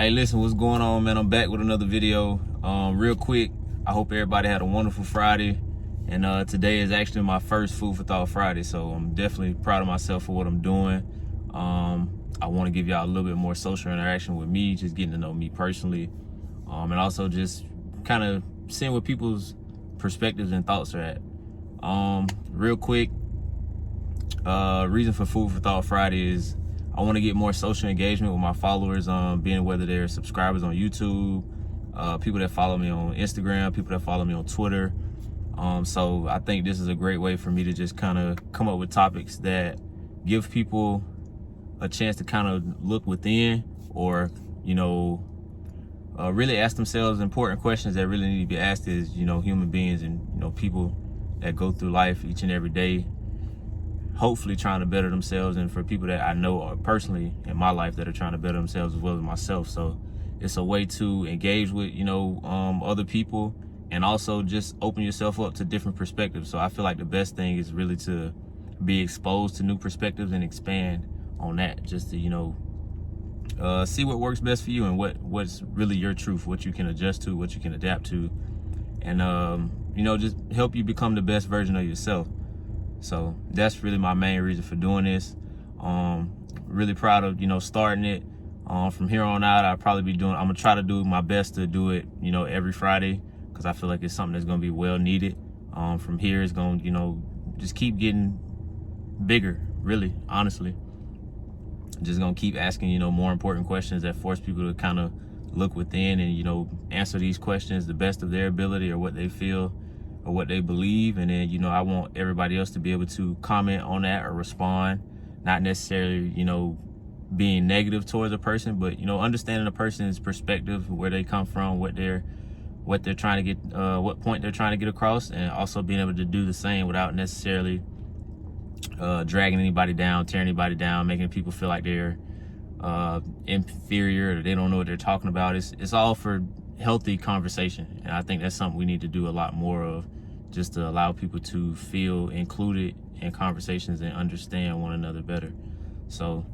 Hey, listen, what's going on, man? I'm back with another video. Real quick, I hope everybody had a wonderful Friday. And today is actually my first Food for Thought Friday, so I'm definitely proud of myself for what I'm doing. I want to give y'all a little bit more social interaction with me, just getting to know me personally, and also just kind of seeing what people's perspectives and thoughts are at. Real quick, reason for Food for Thought Friday is I want to get more social engagement with my followers, being whether they're subscribers on YouTube, people that follow me on Instagram, people that follow me on Twitter. So I think this is a great way for me to just kind of come up with topics that give people a chance to kind of look within, or, really ask themselves important questions that really need to be asked as, human beings and, people that go through life each and every day, hopefully trying to better themselves, and for people that I know are personally in my life that are trying to better themselves as well as myself. So it's a way to engage with, other people, and also just open yourself up to different perspectives. So I feel like the best thing is really to be exposed to new perspectives and expand on that, just to, see what works best for you and what's really your truth, what you can adjust to, what you can adapt to, and, just help you become the best version of yourself. So that's really my main reason for doing this. Really proud of, starting it. From here on out, I'm gonna try to do my best to do it, every Friday, because I feel like it's something that's gonna be well needed. From here, it's gonna, just keep getting bigger, really, honestly. Just gonna keep asking, more important questions that force people to kind of look within and, answer these questions the best of their ability, or what they feel or what they believe. And then, I want everybody else to be able to comment on that or respond, not necessarily, being negative towards a person, but, understanding a person's perspective, where they come from, what they're trying to get, what point they're trying to get across, and also being able to do the same without necessarily dragging anybody down, tearing anybody down, making people feel like they're inferior, or they don't know what they're talking about. It's all for healthy conversation, and I think that's something we need to do a lot more of, just to allow people to feel included in conversations and understand one another better. So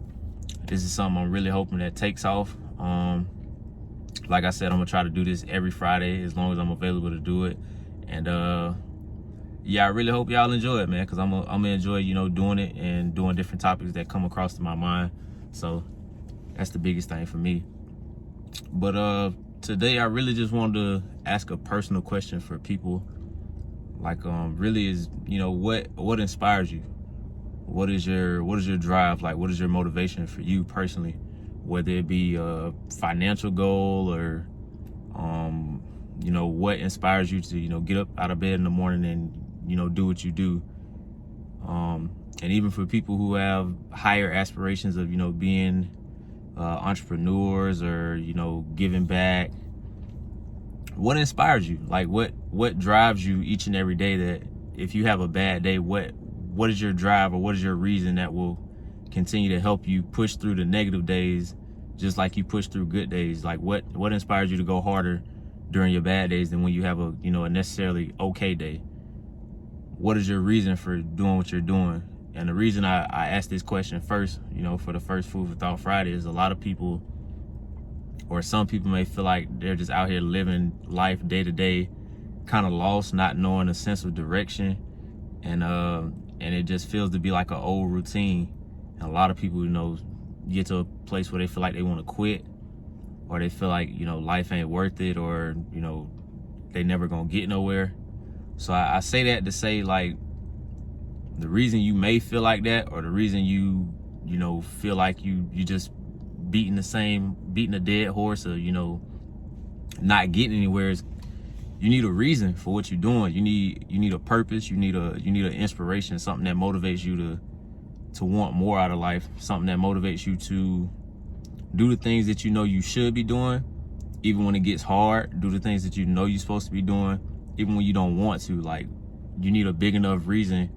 this is something I'm really hoping that takes off. Like I said, I'm gonna try to do this every Friday as long as I'm available to do it. And yeah, I really hope y'all enjoy it, man, because I'm gonna enjoy, doing it and doing different topics that come across to my mind. So that's the biggest thing for me. But today I really just wanted to ask a personal question for people. Like, really is, what inspires you? What is your drive? Like, what is your motivation for you personally? Whether it be a financial goal, or, what inspires you to, get up out of bed in the morning and, do what you do. And even for people who have higher aspirations of, being entrepreneurs, or, giving back, what inspires you? Like, what drives you each and every day, that if you have a bad day, what is your drive, or what is your reason that will continue to help you push through the negative days just like you push through good days? Like, what inspires you to go harder during your bad days than when you have a necessarily okay day? What is your reason for doing what you're doing? And the reason I asked this question first, for the first Food for Thought Friday, is a lot of people, or some people, may feel like they're just out here living life day to day, kind of lost, not knowing a sense of direction, and it just feels to be like an old routine. And a lot of people, get to a place where they feel like they want to quit, or they feel like, life ain't worth it, or, they never gonna get nowhere. So I say that to say, like, the reason you may feel like that, or the reason you feel like you just beating a dead horse, or, not getting anywhere, is you need a reason for what you're doing. You need a purpose. You need an inspiration, something that motivates you to want more out of life, something that motivates you to do the things that you should be doing, even when it gets hard. Do the things that you're supposed to be doing, even when you don't want to. Like, you need a big enough reason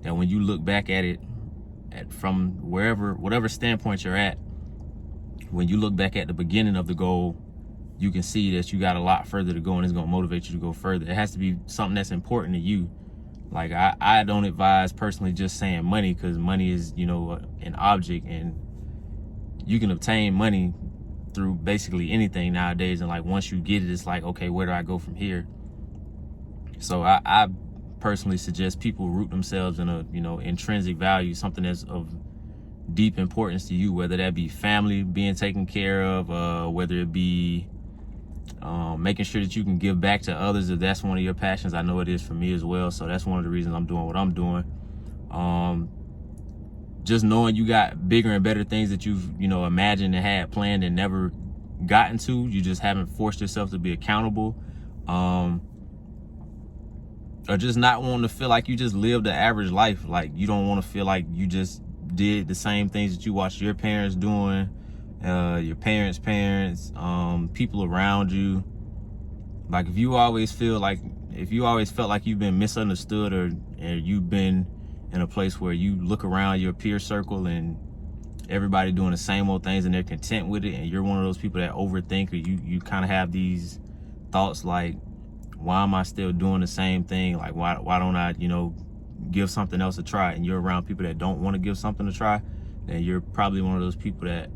that when you look back at it, from whatever standpoint you're at, when you look back at the beginning of the goal, you can see that you got a lot further to go, and it's going to motivate you to go further. It has to be something that's important to you. Like, I don't advise personally just saying money, because money is, an object, and you can obtain money through basically anything nowadays, and like once you get it, it's like, okay, where do I go from here? So I personally suggest people root themselves in a, you know, intrinsic value, something that's of deep importance to you, whether that be family being taken care of, whether it be making sure that you can give back to others, if that's one of your passions. I know it is for me as well, so that's one of the reasons I'm doing what I'm doing. Just knowing you got bigger and better things that you've, you know, imagined and had planned and never gotten to. You just haven't forced yourself to be accountable, or just not wanting to feel like you just lived the average life. Like, you don't want to feel like you just did the same things that you watched your parents doing, your parents' parents, people around you. Like, if you always felt like you've been misunderstood, or you've been in a place where you look around your peer circle and everybody doing the same old things and they're content with it, and you're one of those people that overthink, or you kind of have these thoughts like, why am I still doing the same thing? Like, why don't I, you know, give something else a try? And you're around people that don't want to give something a try, then you're probably one of those people that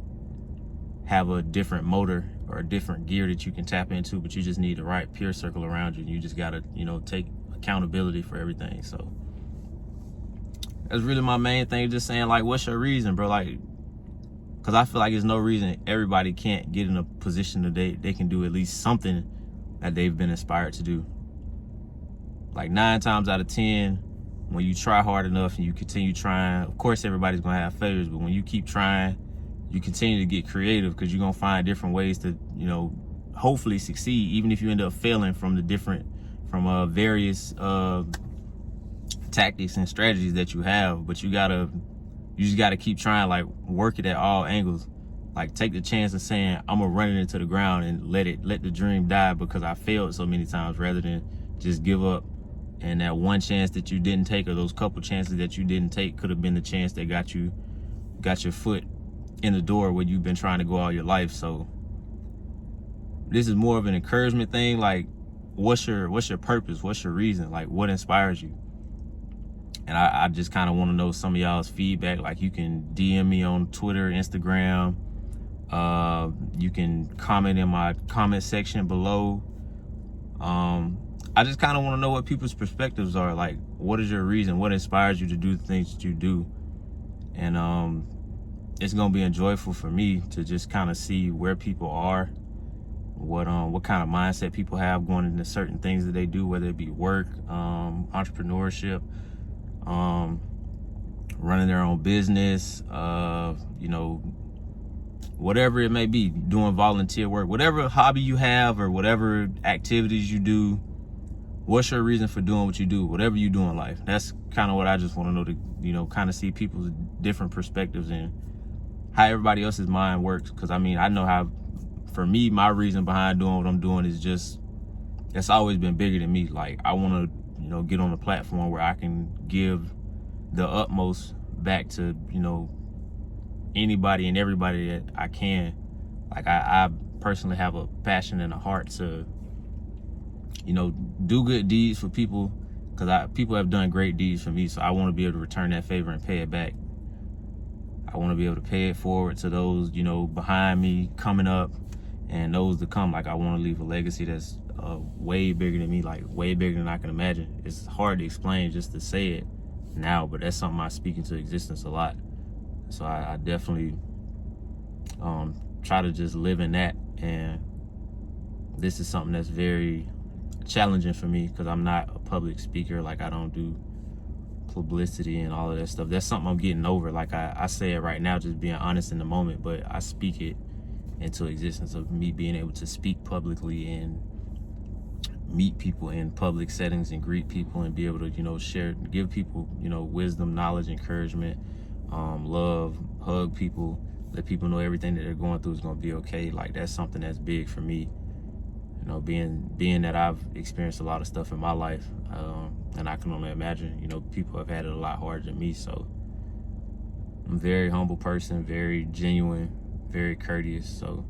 have a different motor or a different gear that you can tap into, but you just need the right peer circle around you. You just gotta, you know, take accountability for everything. So that's really my main thing. Just saying, like, what's your reason, bro? Like, because I feel like there's no reason everybody can't get in a position that they can do at least something that they've been inspired to do. Like 9 times out of 10, when you try hard enough and you continue trying, of course everybody's gonna have failures, but when you keep trying, you continue to get creative, because you're gonna find different ways to, you know, hopefully succeed, even if you end up failing from various tactics and strategies that you have. But you just gotta keep trying, like, work it at all angles. Like, take the chance of saying, I'm gonna run it into the ground and let the dream die because I failed so many times, rather than just give up. And that one chance that you didn't take, or those couple chances that you didn't take, could have been the chance that got your foot in the door where you've been trying to go all your life. So this is more of an encouragement thing. Like, what's your purpose? What's your reason? Like, what inspires you? And I just kind of want to know some of y'all's feedback. Like, you can DM me on Twitter, Instagram. You can comment in my comment section below. I just kind of want to know what people's perspectives are. Like, what is your reason? What inspires you to do the things that you do? And it's gonna be enjoyable for me to just kind of see where people are, what kind of mindset people have going into certain things that they do, whether it be work, entrepreneurship, running their own business, you know, whatever it may be, doing volunteer work, whatever hobby you have or whatever activities you do. What's your reason for doing what you do, whatever you do in life? That's kind of what I just want to know, to, you know, kind of see people's different perspectives and how everybody else's mind works. Because I mean, I know how, for me, my reason behind doing what I'm doing is just, it's always been bigger than me. Like, I want to, you know, get on a platform where I can give the utmost back to, you know, anybody and everybody that I can. Like, I personally have a passion and a heart to, you know, do good deeds for people, because people have done great deeds for me. So I want to be able to return that favor and pay it back. I want to be able to pay it forward to those, you know, behind me, coming up, and those to come. Like, I want to leave a legacy that's way bigger than me, like way bigger than I can imagine. It's hard to explain just to say it now, but that's something I speak into existence a lot. So I definitely try to just live in that. And this is something that's very challenging for me, because I'm not a public speaker. Like, I don't do publicity and all of that stuff. That's something I'm getting over. Like, I say it right now, just being honest in the moment, but I speak it into existence, of me being able to speak publicly and meet people in public settings and greet people and be able to, you know, share, give people, you know, wisdom, knowledge, encouragement, love, hug people, let people know everything that they're going through is going to be okay. Like, that's something that's big for me. You know, being that I've experienced a lot of stuff in my life, and I can only imagine, you know, people have had it a lot harder than me. So I'm a very humble person, very genuine, very courteous. So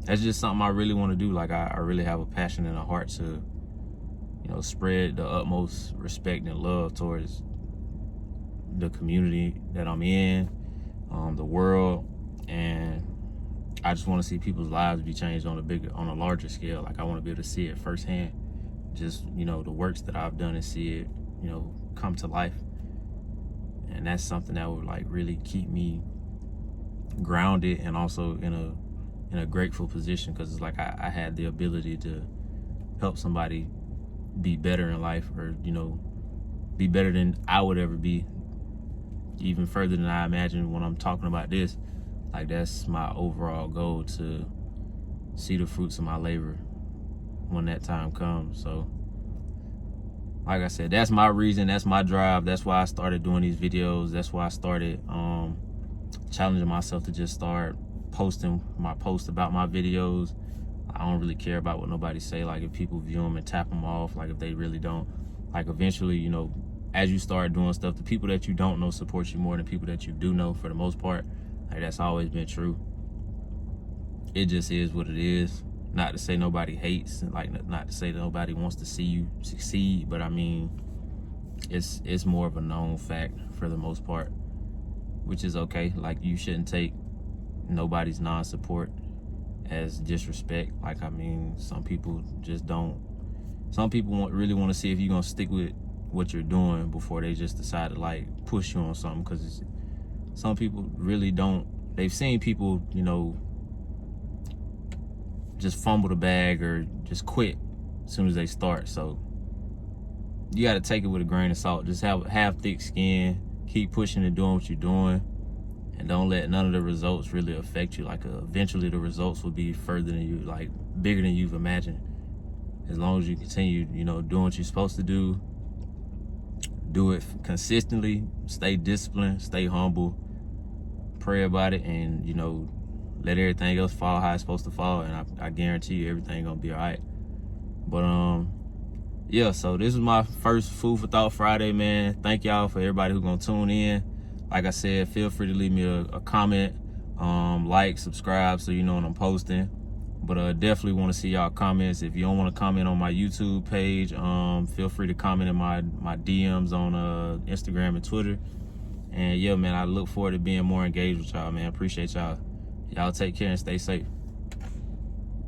that's just something I really want to do. Like, I really have a passion and a heart to, you know, spread the utmost respect and love towards the community that I'm in, the world, and I just want to see people's lives be changed on a larger scale. Like I want to be able to see it firsthand, just, you know, the works that I've done, and see it, you know, come to life. And that's something that would like really keep me grounded and also in a grateful position, because it's like I had the ability to help somebody be better in life, or, you know, be better than I would ever be, even further than I imagine when I'm talking about this. Like that's my overall goal, to see the fruits of my labor when that time comes. So like I said, that's my reason, that's my drive. That's why I started doing these videos. That's why I started challenging myself to just start posting my posts about my videos. I don't really care about what nobody say. Like if people view them and tap them off, like if they really don't, like eventually, you know, as you start doing stuff, the people that you don't know support you more than people that you do know, for the most part. Like that's always been true. It just is what it is. Not to say nobody hates, and like not to say that nobody wants to see you succeed, but I mean, it's more of a known fact for the most part, which is okay. Like you shouldn't take nobody's non-support as disrespect. Like I mean, some people just don't. Some people really want to see if you're gonna stick with what you're doing before they just decide to like push you on something, because some people really don't. They've seen people, you know, just fumble the bag or just quit as soon as they start. So you got to take it with a grain of salt. Just have thick skin, keep pushing and doing what you're doing, and don't let none of the results really affect you. Like eventually the results will be further than you, like bigger than you've imagined. As long as you continue, you know, doing what you're supposed to do it consistently, stay disciplined, stay humble, pray about it, and, you know, let everything else fall how it's supposed to fall, and I guarantee you everything gonna be all right. But yeah, so this is my first Food for Thought Friday, man. Thank y'all for everybody who's gonna tune in. Like I said, feel free to leave me a comment, like, subscribe, so you know when I'm posting. But definitely want to see y'all comments. If you don't want to comment on my YouTube page, feel free to comment in my DMs on Instagram and Twitter. And yeah, man, I look forward to being more engaged with y'all, man. Appreciate y'all. Y'all take care and stay safe.